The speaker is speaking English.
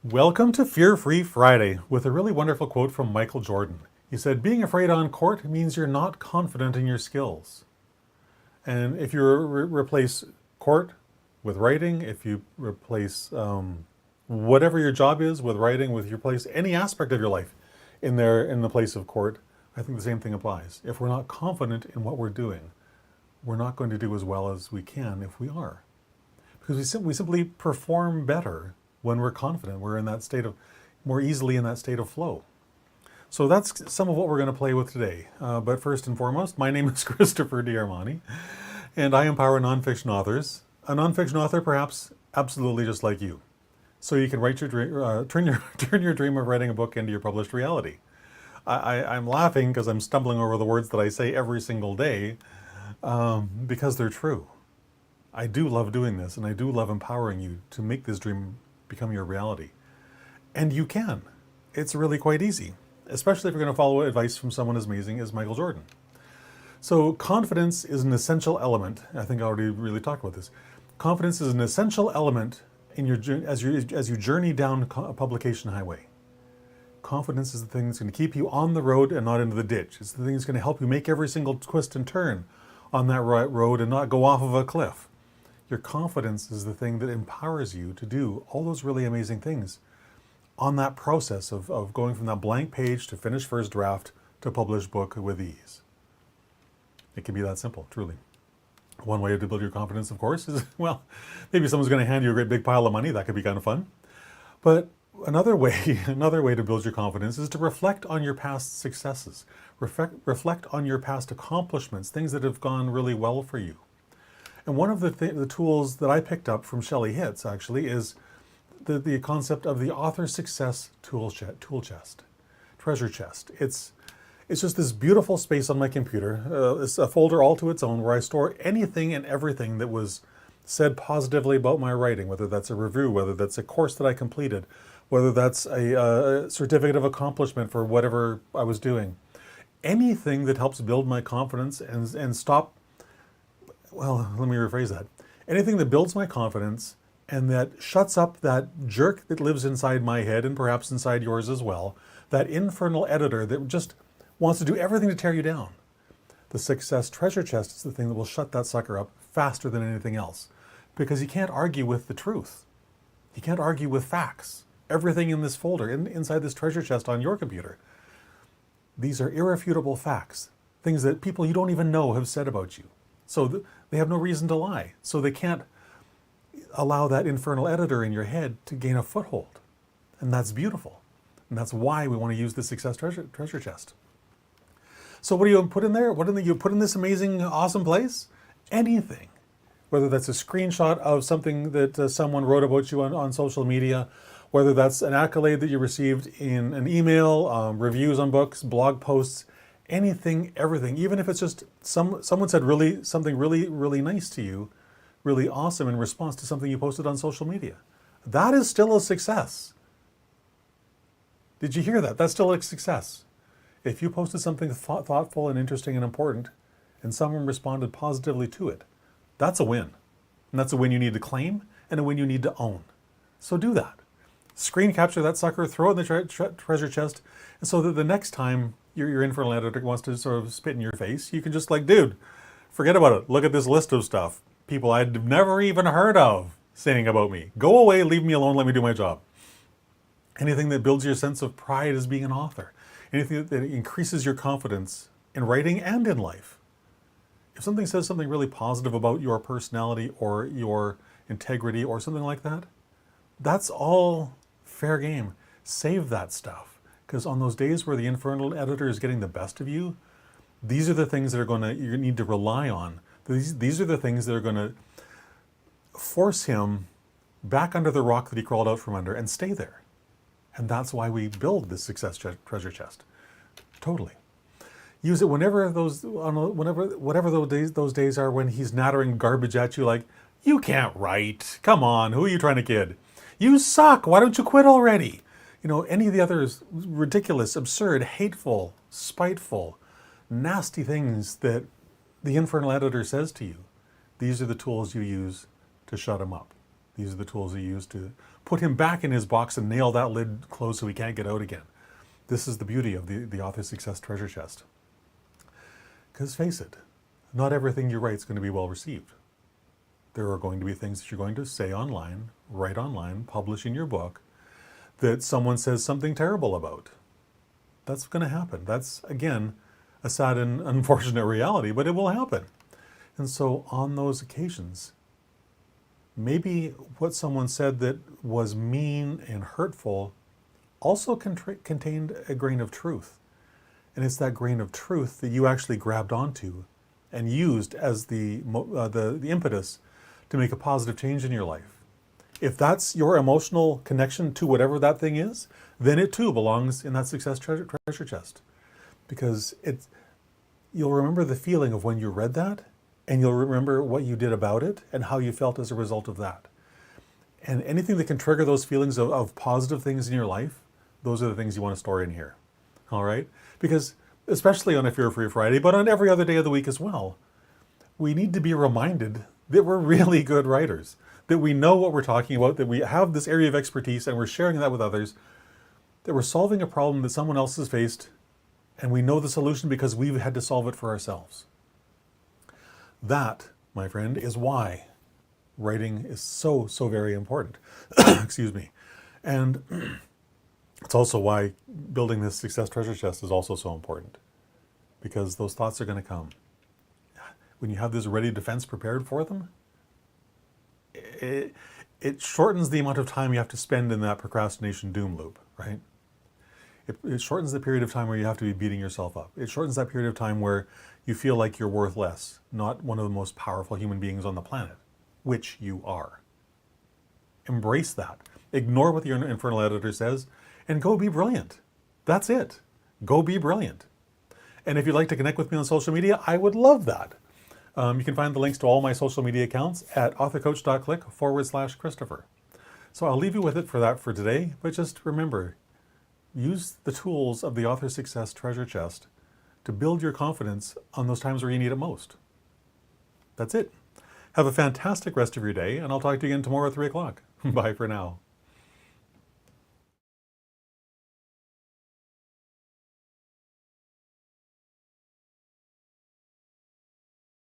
Welcome to Fear-Free Friday with a really wonderful quote from Michael Jordan. He said, being afraid on court means you're not confident in your skills. And if you replace court with writing, if you replace whatever your job is with writing, if you replace any aspect of your life in the place of court, I think the same thing applies. If we're not confident in what we're doing, we're not going to do as well as we can if we are. Because we simply perform better when we're confident. We're in that state of, more easily in that state of flow. So that's some of what we're going to play with today. But first and foremost, my name is Christopher D'Armani, and I empower nonfiction authors. A nonfiction author, perhaps absolutely just like you. So you can write your dream, turn your dream of writing a book into your published reality. I'm laughing because I'm stumbling over the words that I say every single day because they're true. I do love doing this, and I do love empowering you to make this dream become your reality. And you can. It's really quite easy, especially if you're going to follow advice from someone as amazing as Michael Jordan. So confidence is an essential element. I think I already really talked about this. Confidence is an essential element in your as you journey down a publication highway. Confidence is the thing that's going to keep you on the road and not into the ditch. It's the thing that's going to help you make every single twist and turn on that right road and not go off of a cliff. Your confidence is the thing that empowers you to do all those really amazing things on that process of going from that blank page to finished first draft to published book with ease. It can be that simple, truly. One way to build your confidence, of course, is, well, maybe someone's going to hand you a great big pile of money. That could be kind of fun. But another way to build your confidence is to reflect on your past successes. Reflect on your past accomplishments, things that have gone really well for you. And one of the tools that I picked up from Shelley Hitz, actually, is the concept of the author success tool chest, treasure chest. It's just this beautiful space on my computer. It's a folder all to its own where I store anything and everything that was said positively about my writing, whether that's a review, whether that's a course that I completed, whether that's a certificate of accomplishment for whatever I was doing. Anything that helps build my confidence and stop, well, let me rephrase that. Anything that builds my confidence and that shuts up that jerk that lives inside my head and perhaps inside yours as well, that infernal editor that just wants to do everything to tear you down. The success treasure chest is the thing that will shut that sucker up faster than anything else, because you can't argue with the truth. You can't argue with facts. Everything in this folder, inside this treasure chest on your computer, these are irrefutable facts, things that people you don't even know have said about you. So they have no reason to lie. So they can't allow that infernal editor in your head to gain a foothold. And that's beautiful. And that's why we want to use the success treasure chest. So what do you put in there? What do you put in this amazing, awesome place? Anything. Whether that's a screenshot of something that someone wrote about you on social media, whether that's an accolade that you received in an email, reviews on books, blog posts, anything, everything. Even if it's just someone said something really nice to you, really awesome in response to something you posted on social media. That is still a success. Did you hear that? That's still a success. If you posted something thoughtful and interesting and important, and someone responded positively to it, that's a win. And that's a win you need to claim and a win you need to own. So do that. Screen capture that sucker, throw it in the treasure chest, and so that the next time your infernal editor wants to sort of spit in your face, you can just like, dude, forget about it. Look at this list of stuff. People I'd never even heard of saying about me. Go away, leave me alone, let me do my job. Anything that builds your sense of pride as being an author. Anything that increases your confidence in writing and in life. If something says something really positive about your personality or your integrity or something like that, that's all fair game. Save that stuff. Because on those days where the infernal editor is getting the best of you, these are the things that you need to rely on. These are the things that are going to force him back under the rock that he crawled out from under and stay there. And that's why we build this success treasure chest. Totally. Use it whatever those days are when he's nattering garbage at you like, you can't write. Come on, who are you trying to kid? You suck. Why don't you quit already? You know, any of the others ridiculous, absurd, hateful, spiteful, nasty things that the infernal editor says to you. These are the tools you use to shut him up. These are the tools he used to put him back in his box and nail that lid closed so he can't get out again. This is the beauty of the author success treasure chest. Because face it, not everything you write is going to be well received. There are going to be things that you're going to say online, write online, publish in your book, that someone says something terrible about. That's going to happen. That's, again, a sad and unfortunate reality, but it will happen. And so on those occasions, maybe what someone said that was mean and hurtful also contained a grain of truth. And it's that grain of truth that you actually grabbed onto and used as the impetus to make a positive change in your life. If that's your emotional connection to whatever that thing is, then it too belongs in that success treasure chest. Because you'll remember the feeling of when you read that, and you'll remember what you did about it and how you felt as a result of that. And anything that can trigger those feelings of positive things in your life, those are the things you want to store in here. All right? Because especially on a Fear Free Friday, but on every other day of the week as well, we need to be reminded that we're really good writers, that we know what we're talking about, that we have this area of expertise and we're sharing that with others, that we're solving a problem that someone else has faced, and we know the solution because we've had to solve it for ourselves. That, my friend, is why writing is so, so very important. Excuse me. And it's also why building this success treasure chest is also so important, because those thoughts are going to come. When you have this ready defense prepared for them, it shortens the amount of time you have to spend in that procrastination doom loop, right? It shortens the period of time where you have to be beating yourself up. It shortens that period of time where you feel like you're worth less, not one of the most powerful human beings on the planet, which you are. Embrace that. Ignore what your Infernal Editor says and go be brilliant. That's it. Go be brilliant. And if you'd like to connect with me on social media, I would love that. You can find the links to all my social media accounts at authorcoach.click/Christopher. So I'll leave you with it for today, but just remember, use the tools of the Author Success Treasure Chest to build your confidence on those times where you need it most. That's it. Have a fantastic rest of your day, and I'll talk to you again tomorrow at 3 o'clock. Bye for now.